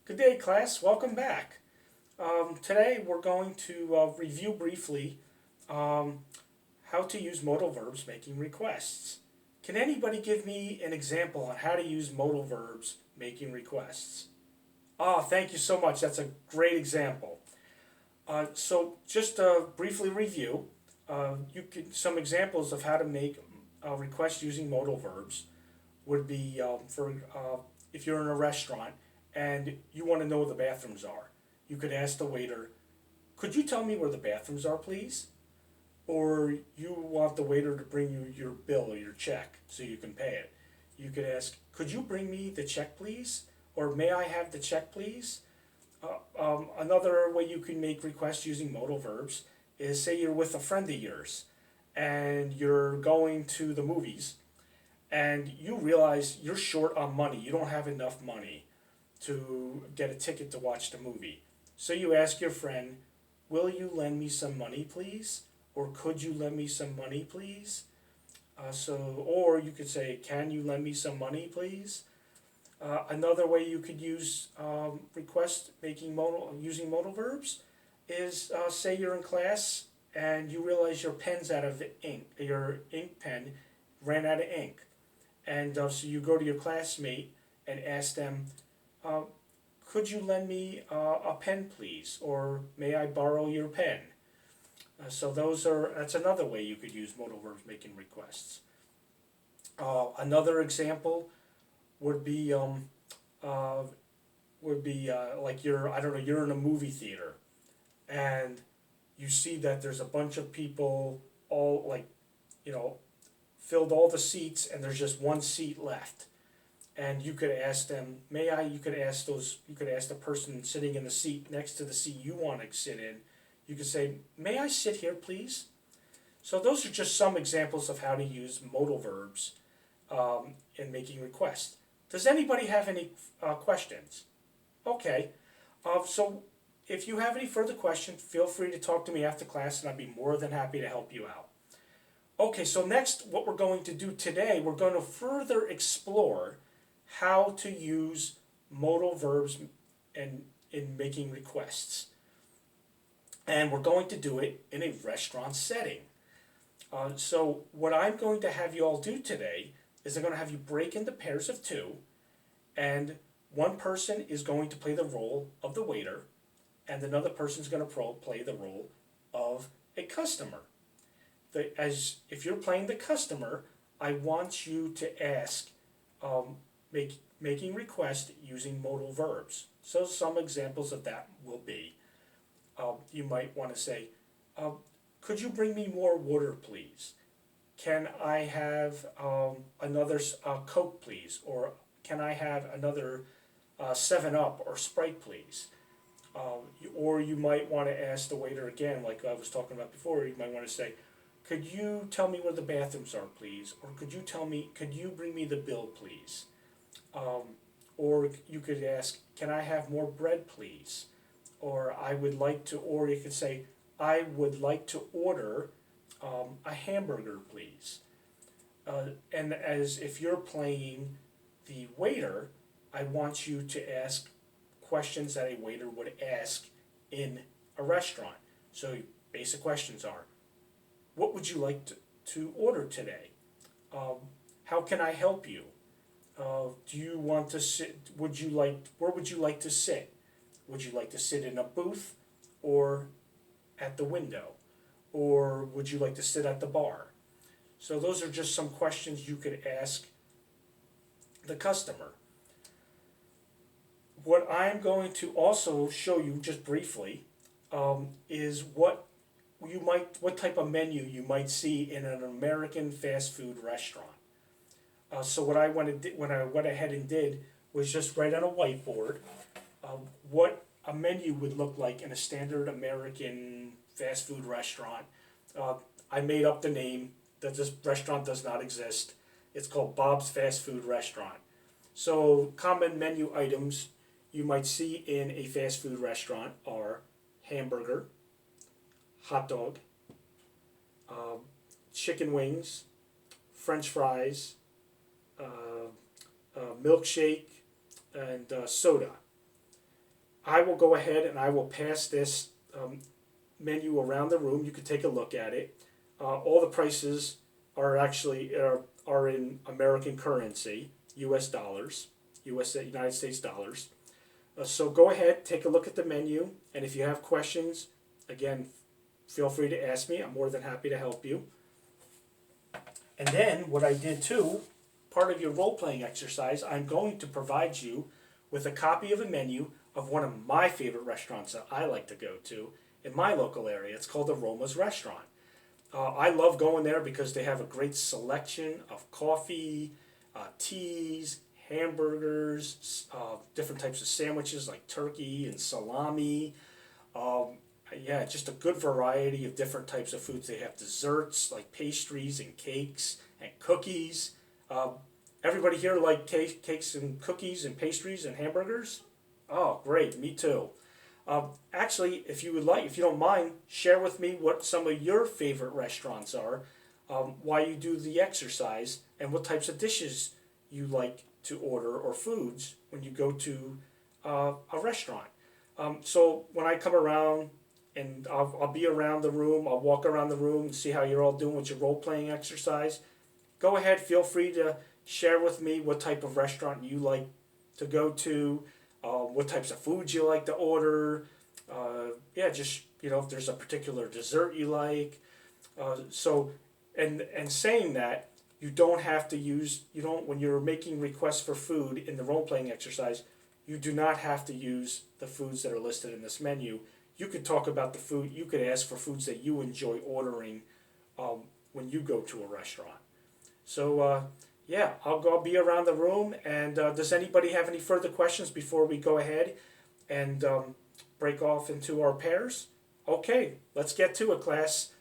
Good day, class. Welcome back. Today we're going to review briefly um, how to use modal verbs making requests. Can anybody give me an example on how to use modal verbs making requests? Ah, thank you so much. That's a great example. So just to briefly review, some examples of how to make a request using modal verbs would be for if you're in a restaurant and you want to know where the bathrooms are. You could ask the waiter, "Could you tell me where the bathrooms are, please?" Or you want the waiter to bring you your bill or your check so you can pay it. You could ask, "Could you bring me the check, please?" Or "May I have the check, please?" Another way you can make requests using modal verbs is, say you're with a friend of yours and you're going to the movies and you realize you're short on money. You don't have enough money to get a ticket to watch the movie. So you ask your friend, "Will you lend me some money, please?" Or "Could you lend me some money, please?" Or you could say, "Can you lend me some money, please?" Another way you could use request making using modal verbs is, say you're in class and you realize your pen's out of ink. Your ink pen ran out of ink, and so you go to your classmate and ask them, uh, "Could you lend me a pen, please?" Or "May I borrow your pen?" That's another way you could use modal verbs making requests. Another example would be uh, like you're in a movie theater and you see that there's a bunch of people all you know filled all the seats and there's just one seat left, and you could ask them, you could ask the person sitting in the seat next to the seat you want to sit in, you could say, "May I sit here, please?" So those are just some examples of how to use modal verbs in making requests. Does anybody have any questions? Okay, so if you have any further questions, feel free to talk to me after class and I'd be more than happy to help you out. Okay, so next what we're going to do today, we're going to further explore how to use modal verbs in making requests. And we're going to do it in a restaurant setting. So what I'm going to have you all do today is I'm going to have you break into pairs of two, and one person is going to play the role of the waiter, and another person is going to play the role of a customer. If you're playing the customer, I want you to ask, making requests using modal verbs. So some examples of that will be, you might want to say, "Could you bring me more water, please?" "Can I have another Coke, please?" Or "Can I have another 7-Up or Sprite, please?" Or you might want to ask the waiter again, like I was talking about before, you might want to say, "Could you tell me where the bathrooms are, please?" Or "Could you bring me the bill, please?" Or you could ask, "Can I have more bread, please?" Or or you could say, "I would like to order a hamburger, please." And as if you're playing the waiter, I want you to ask questions that a waiter would ask in a restaurant. So basic questions are, "What would you like to order today? How can I help you? Do you want to sit? Where would you like to sit? Would you like to sit in a booth or at the window? Or would you like to sit at the bar?" So those are just some questions you could ask the customer. What I'm going to also show you just briefly is what type of menu you might see in an American fast food restaurant. So what I went ahead and did was just write on a whiteboard what a menu would look like in a standard American fast food restaurant. I made up the name, that this restaurant does not exist. It's called Bob's Fast Food Restaurant. So common menu items you might see in a fast food restaurant are hamburger, hot dog, chicken wings, French fries, milkshake, and soda. I will go ahead and I will pass this menu around the room. You can take a look at it. All the prices are actually are in American currency, U.S. dollars, U.S. United States dollars. So go ahead, take a look at the menu, and if you have questions, again, feel free to ask me. I'm more than happy to help you. And then what I did too, part of your role-playing exercise, I'm going to provide you with a copy of a menu of one of my favorite restaurants that I like to go to in my local area. It's called Aroma's Restaurant. I love going there because they have a great selection of coffee, teas, hamburgers, different types of sandwiches like turkey and salami. Um, yeah, just a good variety of different types of foods. They have desserts like pastries and cakes and cookies. Um, Everybody here like cakes and cookies and pastries and hamburgers? Oh, great, me too. Actually, if you would like, if you don't mind, share with me what some of your favorite restaurants are, why you do the exercise, and what types of dishes you like to order or foods when you go to a restaurant. So when I come around and I'll be around the room, I'll walk around the room and see how you're all doing with your role playing exercise. Go ahead, feel free to share with me what type of restaurant you like to go to, what types of foods you like to order. Yeah, just if there's a particular dessert you like. So, and saying that, you don't have to use when you're making requests for food in the role playing exercise, you do not have to use the foods that are listed in this menu. You could talk about the food. You could ask for foods that you enjoy ordering when you go to a restaurant. So yeah, I'll be around the room. And does anybody have any further questions before we go ahead and break off into our pairs? Okay, let's get to it, class.